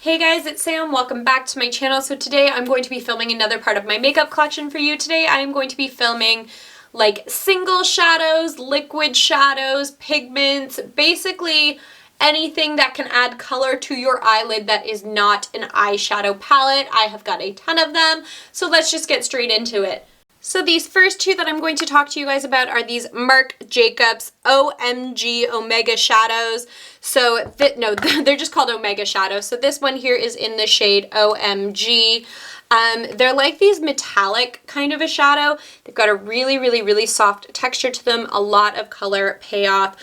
Hey guys, it's Sam. Welcome back to my channel. So today I'm going to be filming another part of my makeup collection for you. Today I am going to be filming like single shadows, liquid shadows, pigments, basically anything that can add color to your eyelid that is not an eyeshadow palette. I have got a ton of them, so let's just get straight into it. So these first two that I'm going to talk to you guys about are these Marc Jacobs OMG Omega Shadows. So, they're just called Omega Shadows. So this one here is in the shade OMG. They're like these metallic kind of a shadow. They've got a really soft texture to them, a lot of color payoff.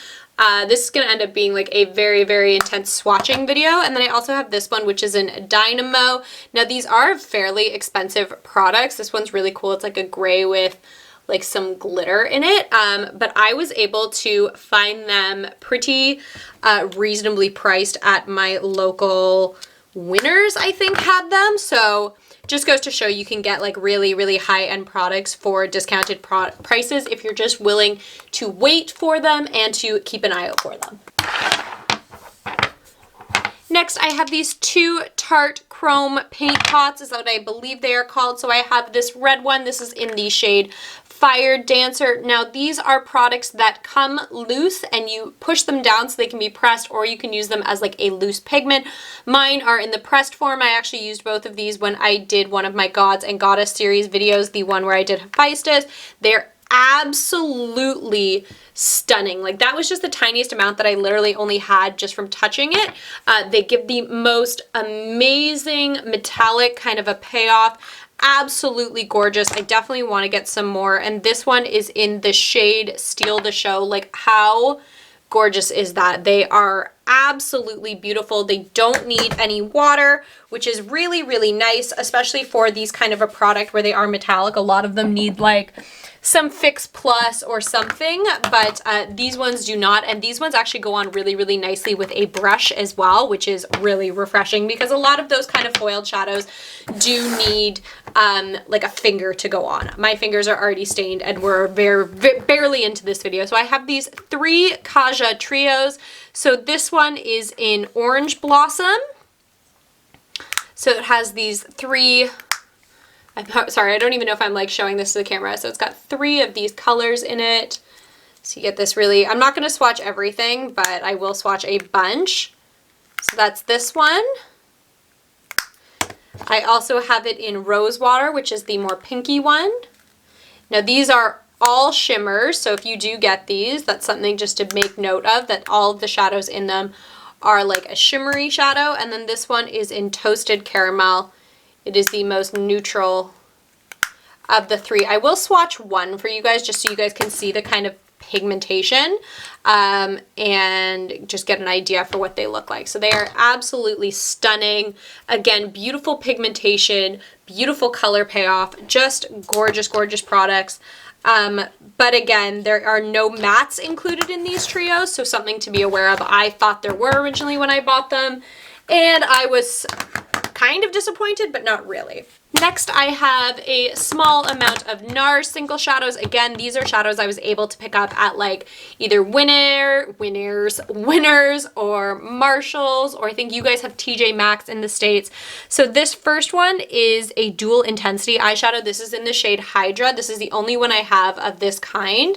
This is going to end up being like a very intense swatching video. And then I also have this one, which is in Dynam-O. Now these are fairly expensive products. This one's really cool. It's like a gray with like some glitter in it. But I was able to find them pretty reasonably priced at my local Winners, I think, had them. So just goes to show you can get like really high-end products for discounted prices if you're just willing to wait for them and to keep an eye out for them. Next, I have these two Tarte Chrome paint pots, is what I believe they are called. So I have this red one. This is in the shade Fire Dancer. Now these are products that come loose and you push them down so they can be pressed, or you can use them as like a loose pigment. Mine are in the pressed form. I actually used both of these when I did one of my Gods and Goddess series videos, the one where I did Hephaestus. They're absolutely stunning. Like that was just the tiniest amount that I literally only had just from touching it. They give the most amazing metallic kind of a payoff. Absolutely gorgeous. I definitely want to get some more. And this one is in the shade Steal the Show. Like how gorgeous is that? They are absolutely beautiful. They don't need any water, which is really nice, especially for these kind of a product where they are metallic. A lot of them need like some Fix Plus or something, but these ones do not. And these ones actually go on really nicely with a brush as well, which is really refreshing because a lot of those kind of foiled shadows do need like a finger to go on. My fingers are already stained and we're barely into this video. So I have these three Kaja trios. So this one is in Orange Blossom. So it has these three, I'm sorry, I don't even know if I'm like showing this to the camera. So it's got three of these colors in it. So you get this really, I'm not going to swatch everything, but I will swatch a bunch. So that's this one. I also have it in Rosewater, which is the more pinky one. Now these are all shimmers, so if you do get these, that's something just to make note of, that all of the shadows in them are like a shimmery shadow. And then this one is in Toasted Caramel. It is the most neutral of the three. I will swatch one for you guys just so you guys can see the kind of pigmentation and just get an idea for what they look like. So they are absolutely stunning. Again, beautiful pigmentation, beautiful color payoff, just gorgeous products. But again, there are no mattes included in these trios, so something to be aware of. I thought there were originally when I bought them, and I was kind of disappointed, but not really. Next, I have a small amount of NARS single shadows. Again, these are shadows I was able to pick up at like either Winners, or Marshalls, or I think you guys have TJ Maxx in the States. So this first one is a dual intensity eyeshadow. This is in the shade Hydra. This is the only one I have of this kind.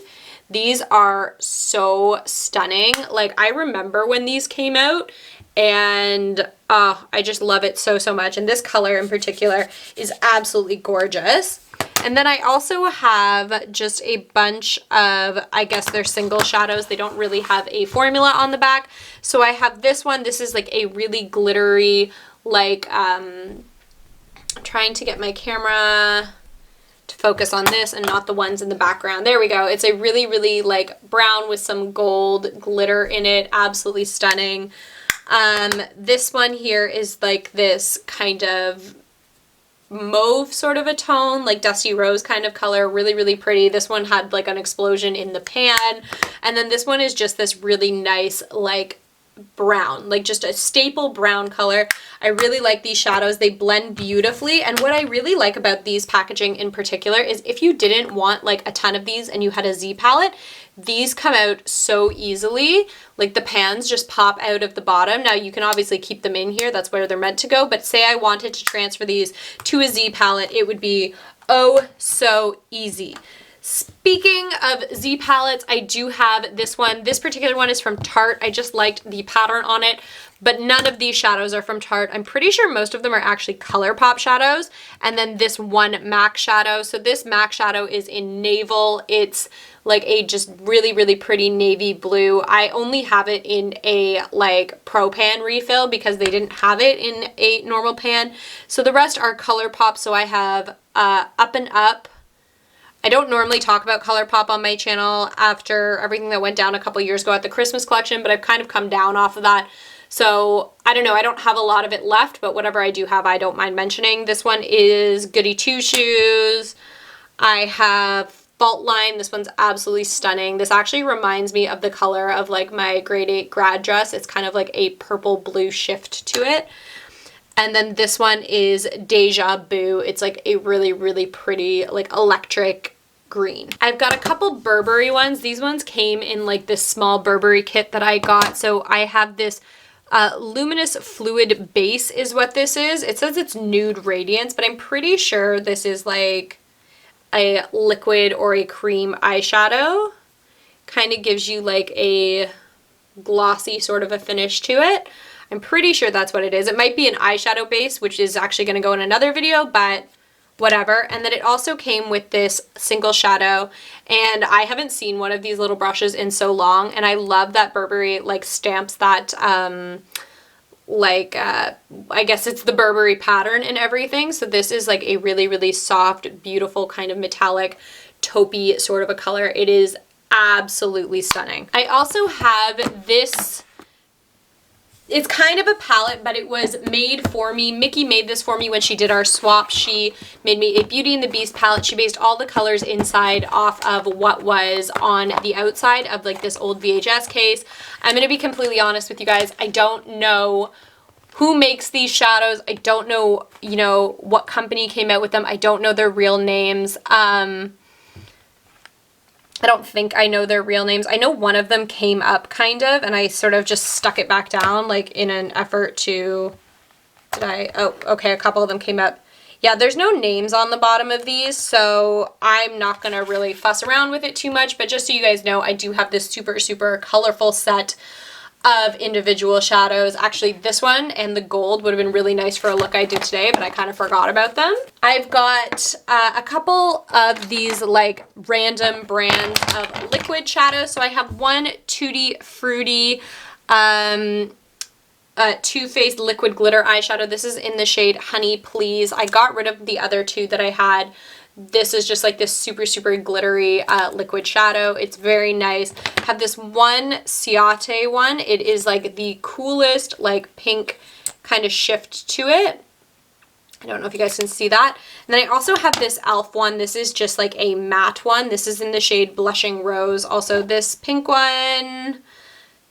These are so stunning. Like I remember when these came out, and I just love it so much. And this color in particular is absolutely gorgeous. And then I also have just a bunch of, I guess they're single shadows. They don't really have a formula on the back. So I have this one. This is like a really glittery, like, I'm trying to get my camera to focus on this and not the ones in the background. There we go. It's a really like brown with some gold glitter in it. Absolutely stunning. This one here is like this kind of mauve sort of a tone, like dusty rose kind of color, really pretty. This one had like an explosion in the pan. And then this one is just this really nice like brown, like just a staple brown color. I really like these shadows. They blend beautifully. And what I really like about these packaging in particular is if you didn't want like a ton of these and you had a Z palette, these come out so easily. Like the pans just pop out of the bottom. Now you can obviously keep them in here, that's where they're meant to go, but say I wanted to transfer these to a Z palette, it would be oh so easy. Speaking of Z palettes, I do have this one. This particular one is from Tarte. I just liked the pattern on it, but none of these shadows are from Tarte. I'm pretty sure most of them are actually Colourpop shadows, and then this one MAC shadow. So this MAC shadow is in Naval. It's like a just really, really pretty navy blue. I only have it in a like pro pan refill because they didn't have it in a normal pan. So the rest are Colourpop. So I have Up and Up. I don't normally talk about Colourpop on my channel after everything that went down a couple years ago at the Christmas collection, but I've kind of come down off of that. So I don't know, I don't have a lot of it left, but whatever I do have, I don't mind mentioning. This one is Goody Two Shoes. I have Fault Line. This one's absolutely stunning. This actually reminds me of the color of like my grade 8 grad dress. It's kind of like a purple blue shift to it. And then this one is Deja Boo. It's like a really, really pretty like electric green. I've got a couple Burberry ones. These ones came in like this small Burberry kit that I got. So I have this Luminous Fluid Base is what this is. It says it's Nude Radiance, but I'm pretty sure this is like a liquid or a cream eyeshadow. Kind of gives you like a glossy sort of a finish to it. I'm pretty sure that's what it is. It might be an eyeshadow base, which is actually going to go in another video, but whatever. And then it also came with this single shadow, and I haven't seen one of these little brushes in so long, and I love that Burberry like stamps that I guess it's the Burberry pattern and everything. So this is like a really, really soft, beautiful kind of metallic taupey sort of a color. It is absolutely stunning. I also have this. It's kind of a palette, but it was made for me. Mickey made this for me when she did our swap. She made me a Beauty and the Beast palette. She based all the colors inside off of what was on the outside of like this old VHS case. I'm going to be completely honest with you guys. I don't know who makes these shadows. I don't know, you know, what company came out with them. I don't know their real names. I don't think I know their real names. I know one of them came up kind of, and I sort of just stuck it back down like in an effort to, oh, okay, a couple of them came up. Yeah, there's no names on the bottom of these, so I'm not gonna really fuss around with it too much, but just so you guys know, I do have this super, super colorful set of individual shadows. Actually, this one and the gold would have been really nice for a look I did today, but I kind of forgot about them. I've got a couple of these like random brands of liquid shadows. So I have one Tutti Frutti Too Faced liquid glitter eyeshadow. This is in the shade Honey Please. I got rid of the other two that I had. This is just like this super, super glittery liquid shadow. It's very nice. I have this one Ciate one. It is like the coolest like pink kind of shift to it. I don't know if you guys can see that. And then I also have this e.l.f. one. This is just like a matte one. This is in the shade Blushing Rose. Also this pink one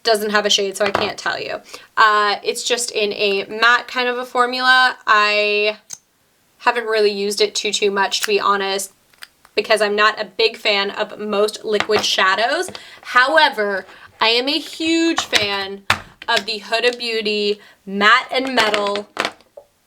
doesn't have a shade, so I can't tell you. It's just in a matte kind of a formula. I haven't really used it too much, to be honest, because I'm not a big fan of most liquid shadows. However, I am a huge fan of the Huda Beauty Matte and Metal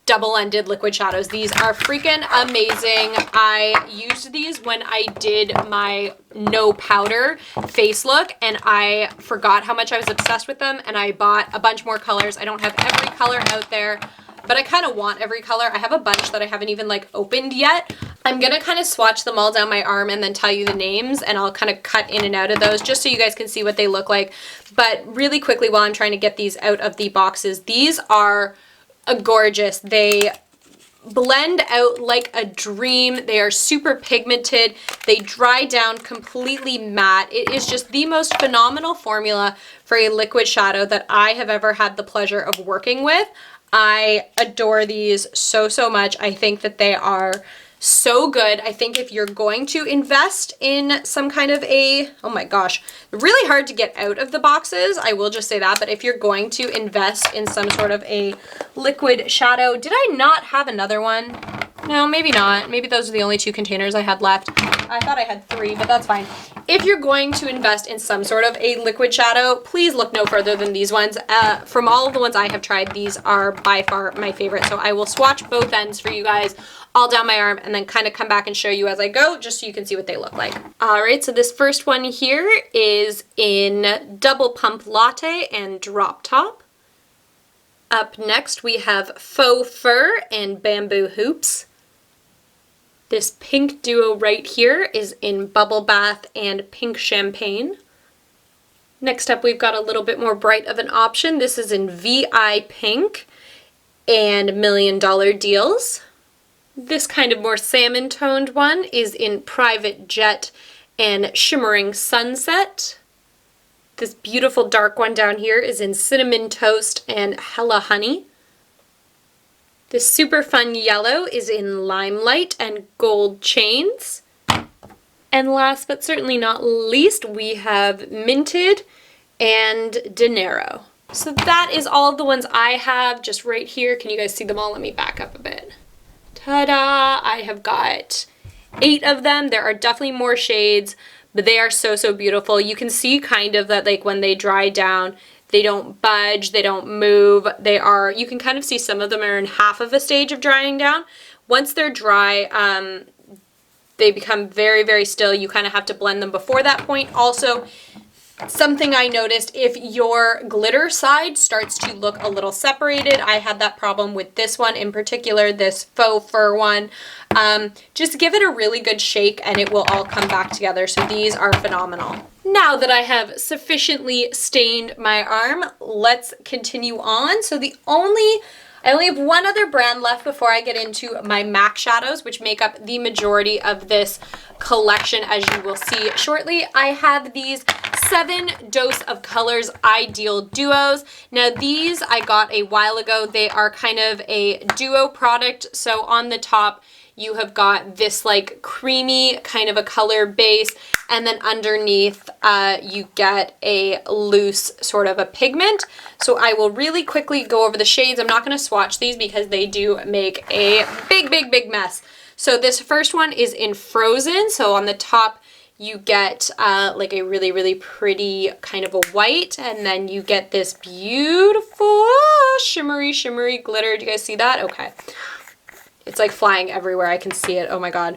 double-ended liquid shadows. These are freaking amazing. I used these when I did my no powder face look, and I forgot how much I was obsessed with them, and I bought a bunch more colors. I don't have every color out there, but I kind of want every color. I have a bunch that I haven't even like opened yet. I'm gonna kind of swatch them all down my arm and then tell you the names, and I'll kind of cut in and out of those just so you guys can see what they look like. But really quickly, while I'm trying to get these out of the boxes, these are gorgeous. They blend out like a dream. They are super pigmented. They dry down completely matte. It is just the most phenomenal formula for a liquid shadow that I have ever had the pleasure of working with. I adore these so much. I think that they are so good. I think if you're going to invest in some kind of a, oh my gosh, really hard to get out of the boxes, I will just say that, but if you're going to invest in some sort of a liquid shadow, did I not have another one? No, maybe not. Maybe those are the only two containers I had left. I thought I had 3, but that's fine. If you're going to invest in some sort of a liquid shadow, please look no further than these ones. From all of the ones I have tried, these are by far my favorite. So I will swatch both ends for you guys all down my arm and then kind of come back and show you as I go, just so you can see what they look like. All right, so this first one here is in Double Pump Latte and Drop Top. Up next, we have Faux Fur and Bamboo Hoops. This pink duo right here is in Bubble Bath and Pink Champagne. Next up, we've got a little bit more bright of an option. This is in VI Pink and $1 Million Deals. This kind of more salmon toned one is in Private Jet and Shimmering Sunset. This beautiful dark one down here is in Cinnamon Toast and Hella Honey. This super fun yellow is in Limelight and Gold Chains. And last but certainly not least, we have Minted and Dinero. So that is all of the ones I have just right here. Can you guys see them all? Let me back up a bit. Ta-da! I have got 8 of them. There are definitely more shades, but they are so, so beautiful. You can see kind of that, like, when they dry down, they don't budge, they don't move. You can kind of see some of them are in half of a stage of drying down. Once they're dry, they become very, very still. You kind of have to blend them before that point. Also, something I noticed, if your glitter side starts to look a little separated, I had that problem with this one in particular, this Faux Fur one. Just give it a really good shake and it will all come back together. So these are phenomenal. Now that I have sufficiently stained my arm, let's continue on. So I only have one other brand left before I get into my MAC shadows, which make up the majority of this collection, as you will see shortly. I have these 7 Dose of Colors Ideal Duos. Now these I got a while ago. They are kind of a duo product. So on the top, you have got this like creamy kind of a color base, and then underneath you get a loose sort of a pigment. So I will really quickly go over the shades. I'm not going to swatch these because they do make a big, big, big mess. So this first one is in Frozen. So on the top you get like a really, really pretty kind of a white, and then you get this beautiful shimmery, shimmery glitter. Do you guys see that? Okay. It's like flying everywhere. I can see it. Oh my god.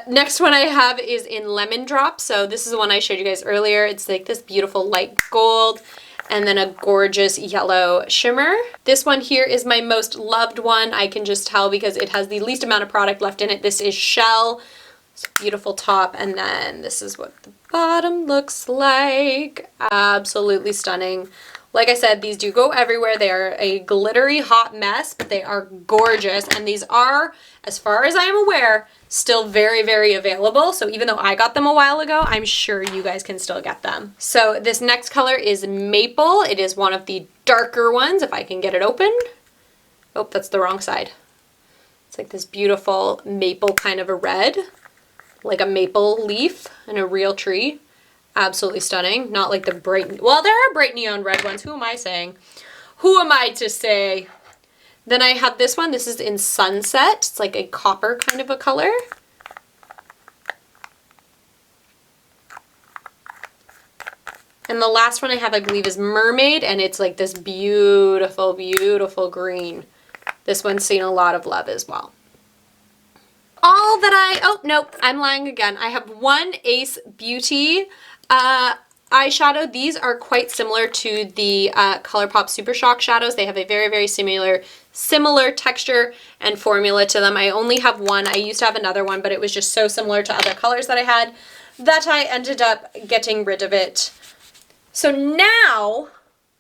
Next one I have is in Lemon Drop. So this is the one I showed you guys earlier. It's like this beautiful light gold and then a gorgeous yellow shimmer. This one here is my most loved one. I can just tell because it has the least amount of product left in it. This is Shell. It's a beautiful top, and then this is what the bottom looks like. Absolutely stunning. Like I said, these do go everywhere. They are a glittery hot mess, but they are gorgeous. And these are, as far as I am aware, still very, very available. So even though I got them a while ago, I'm sure you guys can still get them. So this next color is Maple. It is one of the darker ones, if I can get it open. Oh, that's the wrong side. It's like this beautiful maple kind of a red, like a maple leaf in a real tree. Absolutely stunning. Not like the bright, well, there are bright neon red ones. Who am I saying? Who am I to say? Then I have this one. This is in Sunset. It's like a copper kind of a color. And the last one I have, I believe, is Mermaid, and it's like this beautiful, beautiful green. This one's seen a lot of love as well. Oh, nope, I'm lying again. I have one Ace Beauty eyeshadow. These are quite similar to the Colourpop Super Shock shadows. They have a very, very similar texture and formula to them. I only have one. I used to have another one, but it was just so similar to other colors that I had that I ended up getting rid of it. So now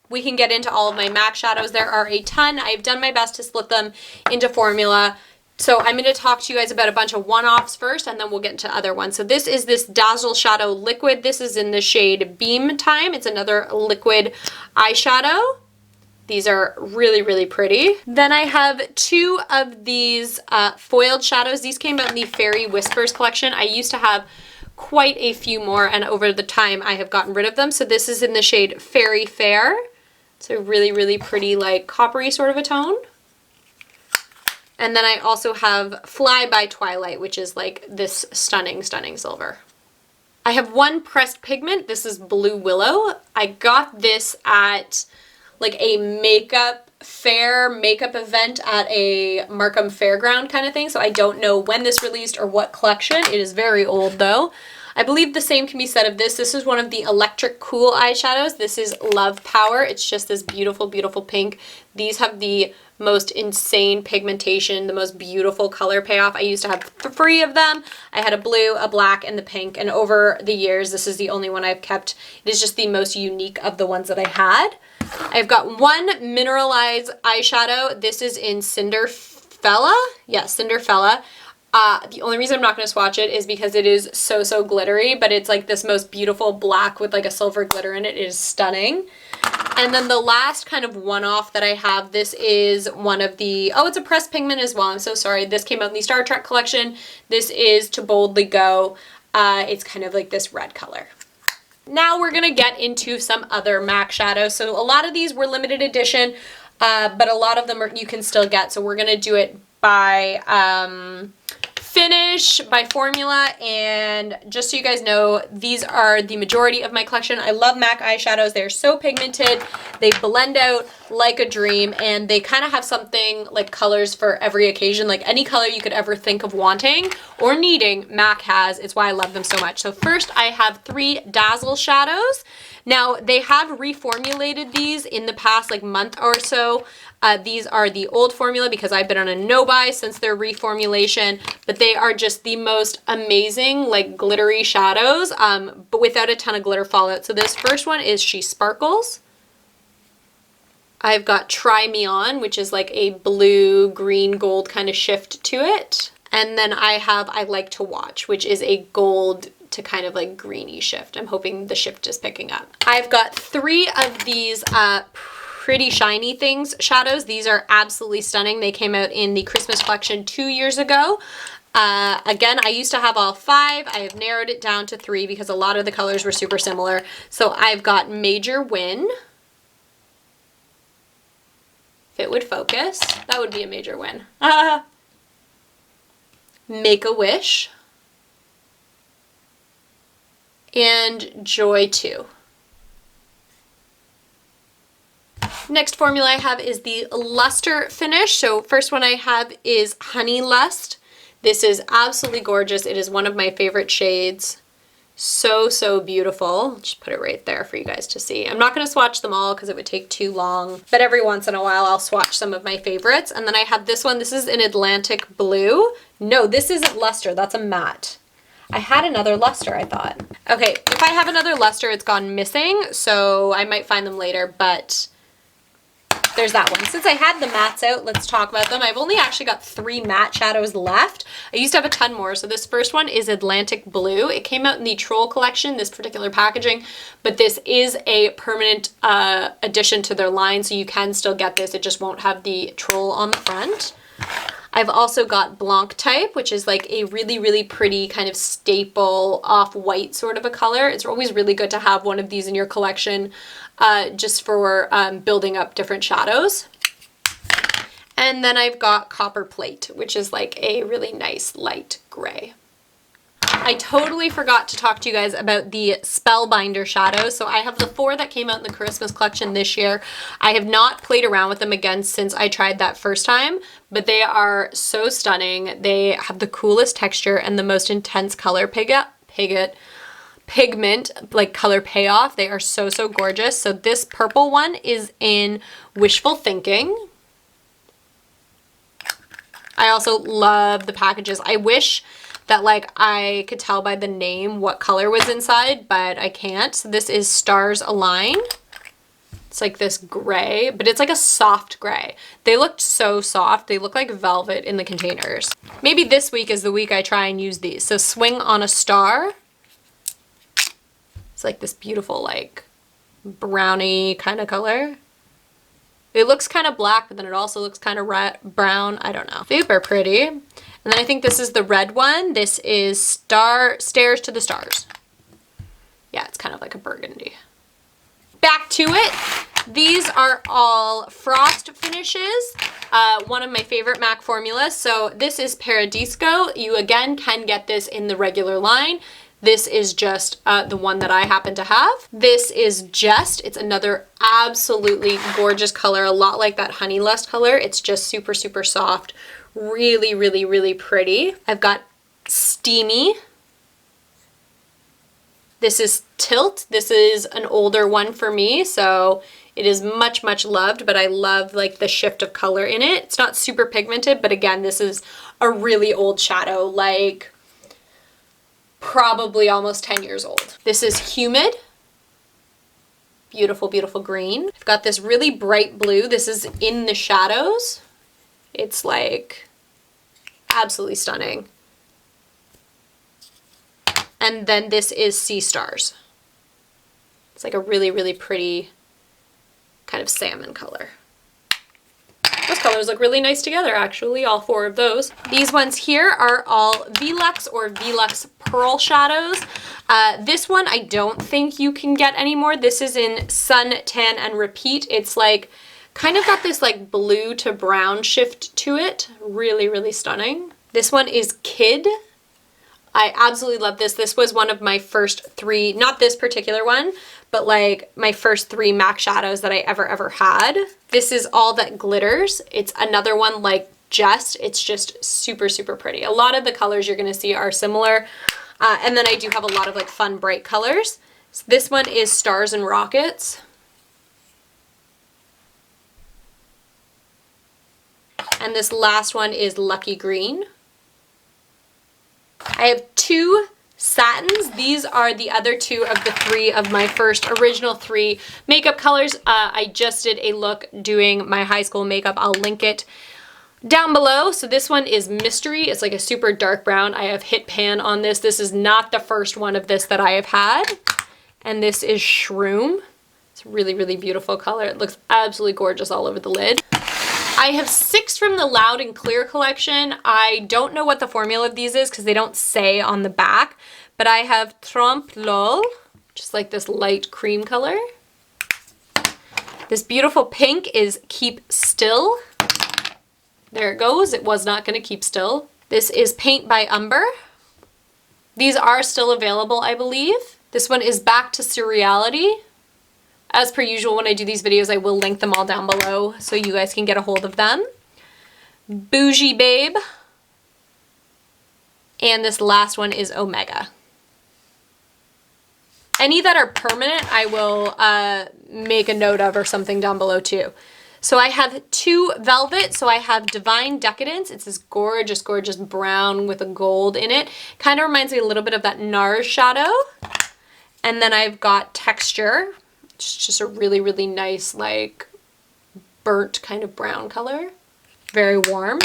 we can get into all of my MAC shadows. There are a ton. I've done my best to split them into formula. So I'm going to talk to you guys about a bunch of one-offs first, and then we'll get into other ones. So this is this Dazzle Shadow Liquid. This is in the shade Beam Time. It's another liquid eyeshadow. These are really, really pretty. Then I have 2 of these foiled shadows. These came out in the Fairy Whispers collection. I used to have quite a few more, and over the time I have gotten rid of them. So this is in the shade Fairy Fair. It's a really, really pretty, like, coppery sort of a tone. And then I also have Fly by Twilight, which is like this stunning, stunning silver. I have one pressed pigment. This is Blue Willow. I got this at like a makeup event at a Markham Fairground kind of thing. So I don't know when this released or what collection. It is very old though. I believe the same can be said of this. This is one of the Electric Cool eyeshadows. This is Love Power. It's just this beautiful, beautiful pink. These have the most insane pigmentation, the most beautiful color payoff. I used to have 3 of them. I had a blue, a black, and the pink, and over the years, this is the only one I've kept. It is just the most unique of the ones that I had. I've got one mineralized eyeshadow. This is in Cinderfella. Yeah, Cinderfella. The only reason I'm not going to swatch it is because it is so, so glittery, but it's like this most beautiful black with like a silver glitter in it. It is stunning. And then the last kind of one-off that I have, this is one of the, oh, it's a pressed pigment as well. I'm so sorry. This came out in the Star Trek collection. This is To Boldly Go. It's kind of like this red color. Now we're going to get into some other MAC shadows. So a lot of these were limited edition, but a lot of them you can still get. So we're going to do it by finish, by formula, and just so you guys know, these are the majority of my collection. I love MAC eyeshadows. They're so pigmented. They blend out like a dream, and they kind of have something like colors for every occasion. Like any color you could ever think of wanting or needing, MAC has. It's why I love them so much. So first I have 3 Dazzle shadows. Now they have reformulated these in the past like month or so. These are the old formula because I've been on a no-buy since their reformulation, but they are just the most amazing, like glittery shadows, but without a ton of glitter fallout. So this first one is She Sparkles. I've got Try Me On, which is like a blue, green, gold kind of shift to it. And then I have I Like to Watch, which is a gold to kind of like greeny shift. I'm hoping the shift is picking up. I've got 3 of these Pretty Shiny Things shadows. These are absolutely stunning. They came out in the Christmas collection 2 years ago. Again, I used to have all 5. I have narrowed it down to 3 because a lot of the colors were super similar. So I've got Major Win. If it would focus, that would be a major win. Make a Wish. And Joy 2. Next formula I have is the Lustre finish. So first one I have is Honey Lust. This is absolutely gorgeous. It is one of my favorite shades. So, so beautiful. I'll just put it right there for you guys to see. I'm not going to swatch them all because it would take too long, but every once in a while I'll swatch some of my favorites. And then I have this one. This is in Atlantic Blue. No, this isn't Lustre. That's a matte. I had another Lustre, I thought. Okay, if I have another Lustre, it's gone missing, so I might find them later, but there's that one. Since I had the mattes out, let's talk about them. I've only actually got 3 matte shadows left. I used to have a ton more. So this first one is Atlantic Blue. It came out in the Troll collection, this particular packaging, but this is a permanent addition to their line, so you can still get this. It just won't have the Troll on the front. I've also got Blanc Type, which is like a really, really pretty kind of staple off-white sort of a color. It's always really good to have one of these in your collection just for building up different shadows. And then I've got Copper Plate, which is like a really nice light gray. I totally forgot to talk to you guys about the Spellbinder shadows. So I have the 4 that came out in the Christmas collection this year. I have not played around with them again since I tried that first time, but they are so stunning. They have the coolest texture and the most intense color pigment, like color payoff. They are so, so gorgeous. So this purple one is in Wishful Thinking. I also love the packages. I wish that like I could tell by the name what color was inside, but I can't. So this is Stars Align. It's like this gray, but it's like a soft gray. They looked so soft. They look like velvet in the containers. Maybe this week is the week I try and use these. So Swing on a Star. It's like this beautiful like browny kind of color. It looks kind of black, but then it also looks kind of red, brown. I don't know. Super pretty. And then I think this is the red one. This is Stairs to the Stars. Yeah, it's kind of like a burgundy. Back to it. These are all frost finishes, one of my favorite MAC formulas. So this is Paradisco. You again can get this in the regular line. This is just the one that I happen to have. This is Just, it's another absolutely gorgeous color, a lot like that Honey Lust color. It's just super, super soft, really, really, really pretty. I've got Steamy. This is Tilt. This is an older one for me, so it is much, much loved, but I love like the shift of color in it. It's not super pigmented, but again, this is a really old shadow, like probably almost 10 years old. This is Humid. Beautiful, beautiful green. I've got this really bright blue. This is in the shadows. It's like absolutely stunning. And then this is Sea Stars. It's like a really, really pretty kind of salmon color. Those colors look really nice together, actually, all four of those. These ones here are all Velux or Velux Pearl shadows. This one I don't think you can get anymore. This is in Sun, Tan, and Repeat. It's like kind of got this like blue to brown shift to it. Really, really stunning. This one is Kid. I absolutely love this. This was one of my first three, not this particular one, but like my first three MAC shadows that I ever had. This is All That Glitters. It's another one like Just. It's just super, super pretty. A lot of the colors you're gonna see are similar. And then I do have a lot of like fun, bright colors. So this one is Stars and Rockets. And this last one is Lucky Green. I have two Satins. These are the other two of the three of my first original three makeup colors. I just did a look doing my high school makeup. I'll link it down below. So this one is Mystery. It's like a super dark brown. I have hit pan on this. This is not the first one of this that I have had. And this is Shroom. It's a really, really beautiful color. It looks absolutely gorgeous all over the lid. I have 6 from the Loud and Clear collection. I don't know what the formula of these is because they don't say on the back, but I have Trompe l'Oeil, just like this light cream color. This beautiful pink is Keep Still. There it goes. It was not going to keep still. This is Paint by Umber. These are still available, I believe. This one is Back to Surreality. As per usual, when I do these videos, I will link them all down below so you guys can get a hold of them. Bougie Babe. And this last one is Omega. Any that are permanent, I will make a note of or something down below too. So I have 2 Velvet. So I have Divine Decadence. It's this gorgeous, gorgeous brown with a gold in it. Kind of reminds me a little bit of that NARS shadow. And then I've got Texture. It's just a really, really nice, like, burnt kind of brown color. Very warm.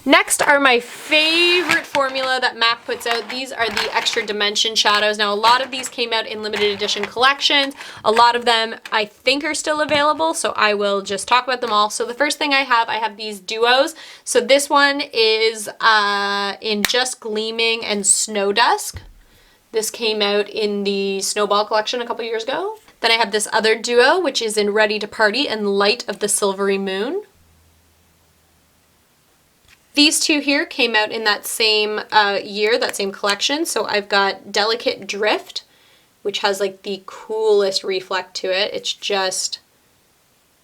Next are my favorite formula that MAC puts out. These are the Extra Dimension shadows. Now, a lot of these came out in limited edition collections. A lot of them, I think, are still available, so I will just talk about them all. So the first thing I have these duos. So this one is in Just Gleaming and Snow Dusk. This came out in the Snowball collection a couple years ago. Then I have this other duo, which is in Ready to Party and Light of the Silvery Moon. These two here came out in that same year, that same collection. So I've got Delicate Drift, which has like the coolest reflect to it. It's just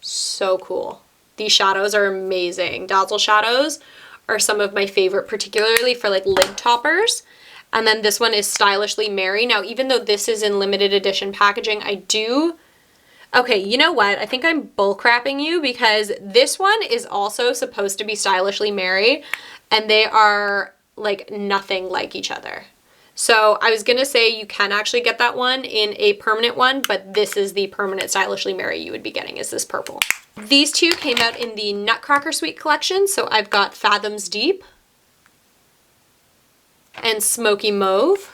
so cool. These shadows are amazing. Dazzle shadows are some of my favorite, particularly for like lid toppers. And then this one is Stylishly Merry. Now, even though this is in limited edition packaging, okay, you know what? I think I'm bullcrapping you because this one is also supposed to be Stylishly Merry, and they are like nothing like each other. So I was going to say you can actually get that one in a permanent one, but this is the permanent Stylishly Merry you would be getting, is this purple. These two came out in the Nutcracker Suite collection. So I've got Fathoms Deep and Smoky Mauve.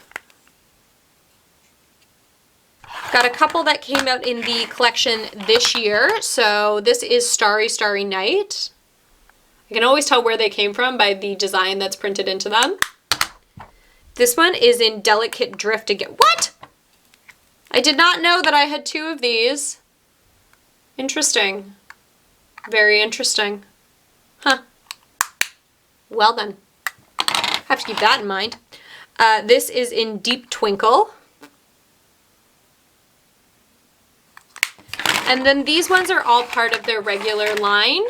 Got a couple that came out in the collection this year. So this is Starry Starry Night. I can always tell where they came from by the design that's printed into them. This one is in Delicate Drift again. What? I did not know that I had 2 of these. Interesting. Very interesting. Huh. Well then. Have to keep that in mind. This is in Deep Twinkle. And then these ones are all part of their regular line.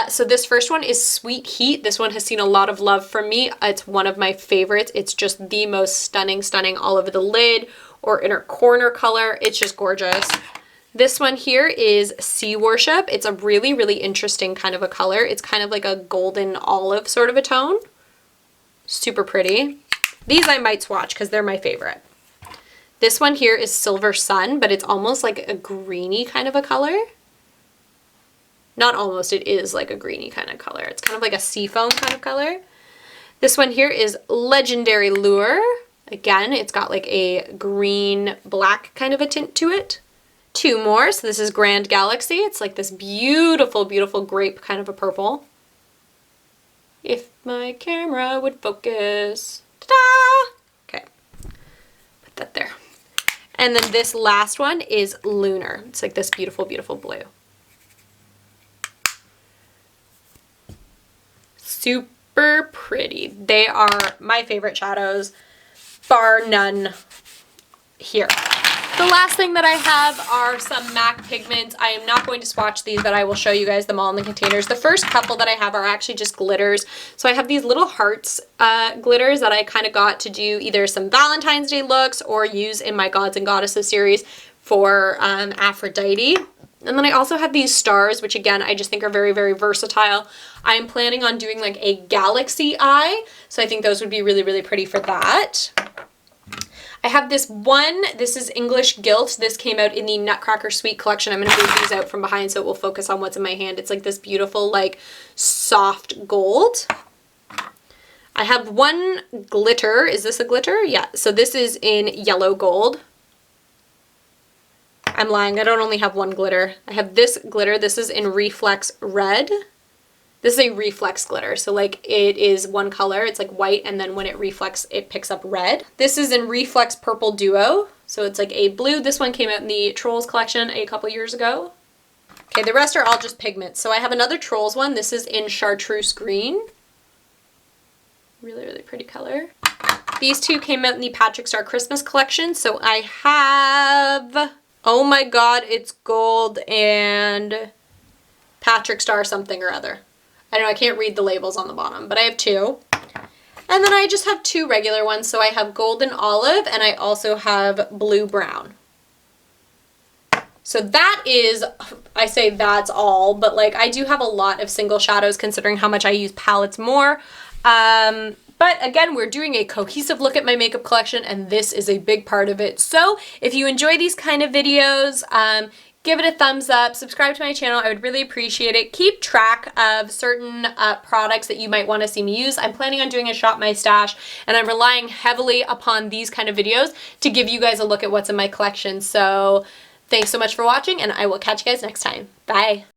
So this first one is Sweet Heat. This one has seen a lot of love from me. It's one of my favorites. It's just the most stunning all over the lid or inner corner color. It's just gorgeous. This one here is Sea Worship. It's a really, really interesting kind of a color. It's kind of like a golden olive sort of a tone. Super pretty. These I might swatch because they're my favorite. This one here is Silver Sun, but it's almost like a greeny kind of a color. Not almost, it is like a greeny kind of color. It's kind of like a seafoam kind of color. This one here is Legendary Lure. Again, it's got like a green black kind of a tint to it. Two more. So this is Grand Galaxy. It's like this beautiful, beautiful grape kind of a purple. If my camera would focus. Ta-da! Okay. Put that there. And then this last one is Lunar. It's like this beautiful, beautiful blue. Super pretty. They are my favorite shadows, bar none here. The last thing that I have are some MAC pigments. I am not going to swatch these, but I will show you guys them all in the containers. The first couple that I have are actually just glitters. So I have these little hearts glitters that I kind of got to do either some Valentine's Day looks or use in my Gods and Goddesses series for Aphrodite. And then I also have these stars, which again, I just think are very, very versatile. I'm planning on doing like a galaxy eye. So I think those would be really, really pretty for that. I have this one, this is English Gilt. This came out in the Nutcracker Suite collection. I'm going to move these out from behind so it will focus on what's in my hand. It's like this beautiful, like soft gold. I have one glitter. Is this a glitter? Yeah. So this is in yellow gold. I'm lying. I don't only have one glitter. I have this glitter. This is in Reflex Red. This is a reflex glitter, so like it is one color, it's like white, and then when it reflects, it picks up red. This is in Reflex Purple Duo, so it's like a blue. This one came out in the Trolls collection a couple years ago. Okay, the rest are all just pigments. So I have another Trolls one. This is in Chartreuse Green. Really, really pretty color. These two came out in the Patrick Star Christmas collection, so I have, oh my god, it's gold and Patrick Star something or other. I don't know, I can't read the labels on the bottom, but I have two. And then I just have two regular ones. So I have Golden Olive and I also have Blue Brown. So that is, I say that's all, but like I do have a lot of single shadows considering how much I use palettes more. But again, we're doing a cohesive look at my makeup collection and this is a big part of it. So if you enjoy these kind of videos, give it a thumbs up, subscribe to my channel, I would really appreciate it. Keep track of certain products that you might want to see me use. I'm planning on doing a Shop My Stash and I'm relying heavily upon these kind of videos to give you guys a look at what's in my collection. So thanks so much for watching and I will catch you guys next time. Bye.